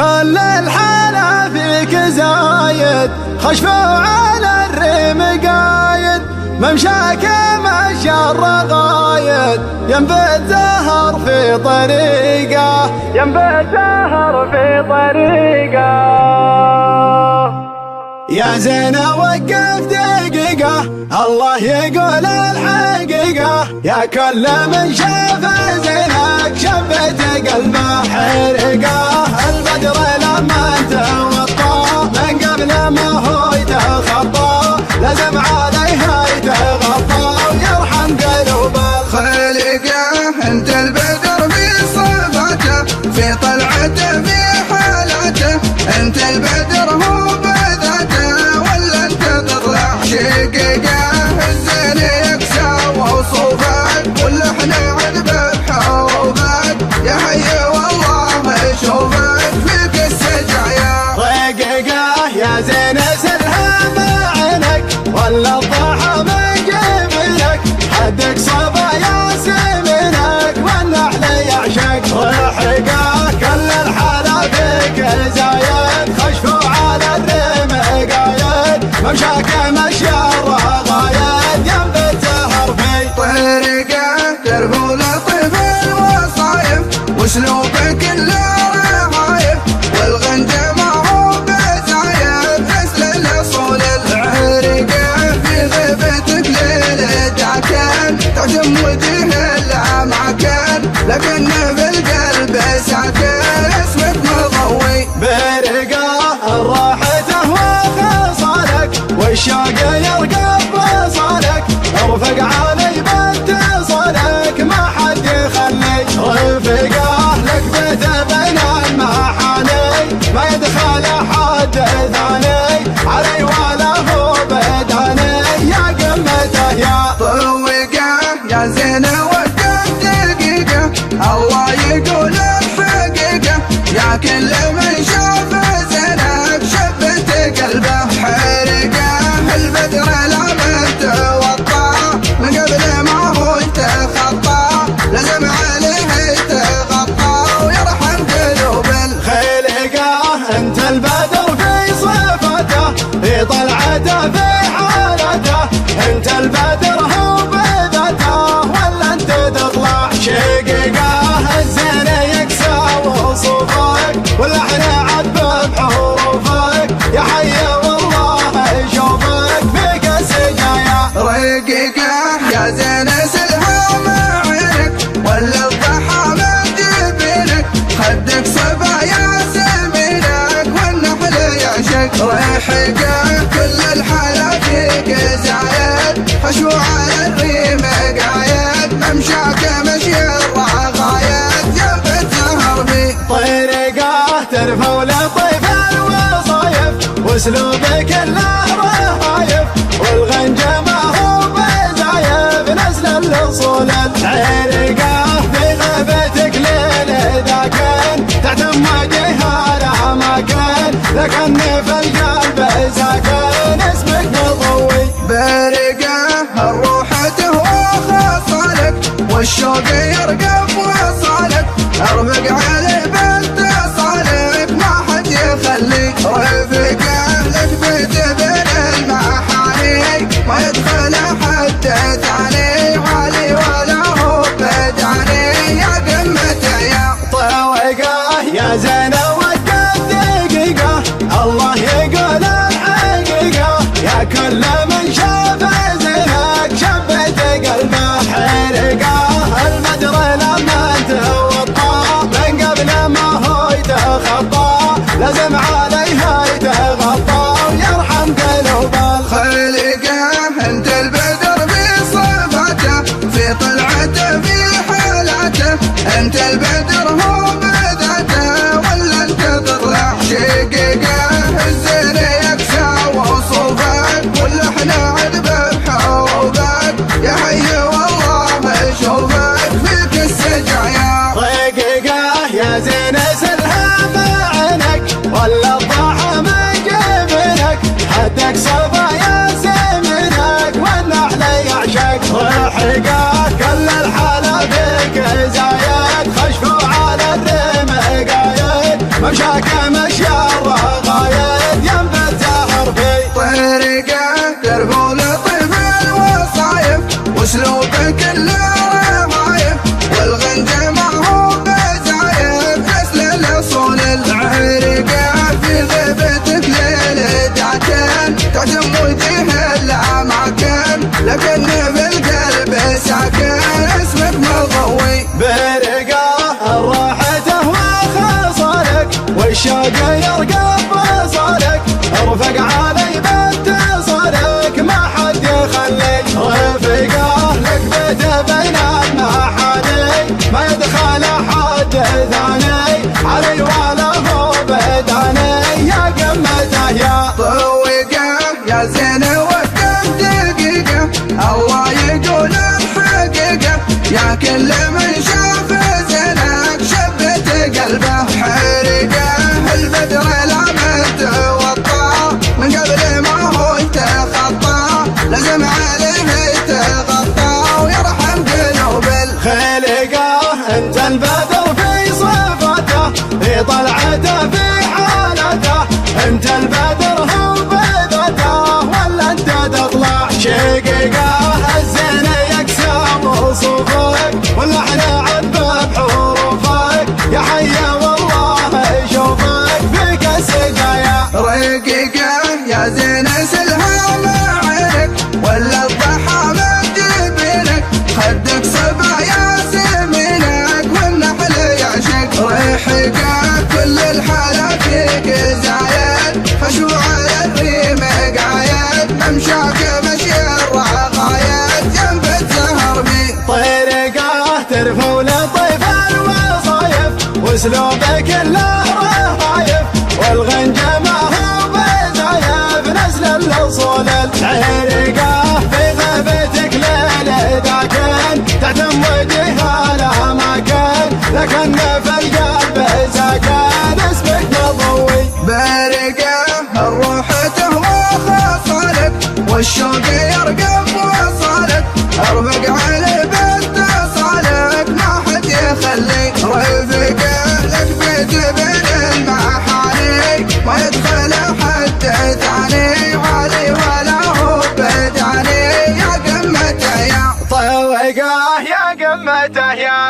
كل الحلا فيك زايد، خشفوا على الريم قايد، ممشاك مشى الرغايد، ينبت زهر في طريقه، ينبت زهر في طريقه. يا زينة وقف دقيقة، الله يقول الحقيقة، يا كل من شاف زينك شبت قلبه حرقه. البدر لما توطى من قبل ما هو يتخطى، لازم عليها يتغطى ويرحم قلوب الخالقه. انت البدر في صفاته، في طلعته في حالاته، انت البدر هو بذاته، ولا انت تطلع شقيقه. الزين يكسى وصوفك، واللحن عذبه بحروفك، يا حي والله اشوفك فيك السجايا رقيقه. يا زين سلها عينك، ولا الضحى من جبلك، حدك صبا يا سمنك، والنحل يعشق رحقه. كل الحلا فيك زايد، خشفوا على الريم قايد، ممشاك مشى الرغايد، ينبت زهر في طريقه. تربو لطيف الوصايف، واسلوبك كله رهايف، والغنجه ما هو بزايف، مثل الاصول العريقه. في غيبتك ليل دعكان، تعجم وجه الامعكان، لكن في القلب ساكن اسمك مضوي برقه. راحته وخصالك، والشوق يرقب وصالك، ارفق علي باتصالك، ما حد يخلي رفقه. لك بيت بين المحاني، ما يدخل حد ثاني، علي ولا هو بداني، يا قمته يا طوقه. يا زينة وقف دقيقة، الله يقول الحقيقة، يا كل من شاف زينك شبت قلبه حرقه. البدر لما توطى من قبل ما هو يتخطى، لازم عليه يتغطى ويرحم قلوب خلقه. انت البدر في صفاته، في طلعته في حالته، انت البدر هو بذاته، ولا انت تطلع شقيقه. الزين يكسى وصوفك، واللحن عذب بحروفك، يا حي والله يشوفك فيك السجايا رقيقه. يا زين سلها عينك، ولا الضحى من جبينك، خدك صبا يا سمينك، والنحل يعشق ريحقه. كل الحلا فيك زايد، حشو على الريم قايد، ممشاك مشي الرغايد، ينبت زهر في طريقه. ترفع لطيف الوصايف، واسلوبك كله رهايف، والغنجه ما هو بزايف، نزل الاصول العرقه. في غيبتك ليل ذاكن، تعتم وجهها الاماكن، لكن في القلب ساكن اسمك مضوي برقه. الروح تهوى خصالك، والشوق يرقب وصالك، ارفق عليه باتصالك، ما حد يخلي رفقه. لك بيت بين المحاني، ما يدخل حد ثاني، علي ولا هو بداني، يا قمته يا طوقه. يا زينة وقف دقيقة، الله يقول الحقيقة، يا كل من شاف زينك شبت قلبه حرقه. البدر لما توطى من قبل ما هو يتخطى، لازم عليها يتغطى ويرحم قلوب خلقه. انت البدر في صفاته، في طلعته في حالاته، انت البدر هو بذاته، ولا انت تطلع شقيقه. الزين يكسى وصوفك، واللحن عذبه بحروفك، يا حي والله اشوفك فيك السجايا رقيقه. يا زين سلها عينك، ولا الضحى من جبلك، حدك صبا يا سمنك، والنحل يعشق رحقه. كل الحلا فيك زايد، خشفوا على ثاني علي ولا هو بداني يا قمته يا طوقه يا زين وقف دقيقة الله يقول الحقيقة يا كل من شاف زينك شبت قلبه حرقه البدر لامت وطاه من قبل ما هو يتخطى لازم عليه يتغطى ويرحم قلوب خلقه انت البدر في صفته في طلعته في حالته انت البدر هو بذاته ولا انت تطلع شقيقه الزين يقسم وصوفك واللحن عذب بحروفك يا حي والله يشوفك فيك السقايا رقيقه يا زين سلها ما عينك ولا الضحى من جبينك خدك صبا يا سمينك والنحل يعشق ريحك كل الحالات فيك زايد خشوع على الريم قايد ممشاك مشي الرقايد جنب الزهر بي طريقه ترفع لطيف الوصايف واسلوبك كله رهايف والغنجه ما هو بزايف نزل الاصول العريقه في غيبتك ليل ذاكن تعتم وجهها لها مكان لكن في القلب ساكن اسمك مضوي بارقه الروح تهوى خاصلك والشوق يرقب وصالك ارفق على بنت صالك ما حد يخلي رفقه لك بيت بين المحاني ما يدخل حد ثاني علي ولا هو بداني يا قمته يا طوقه يا قمته يا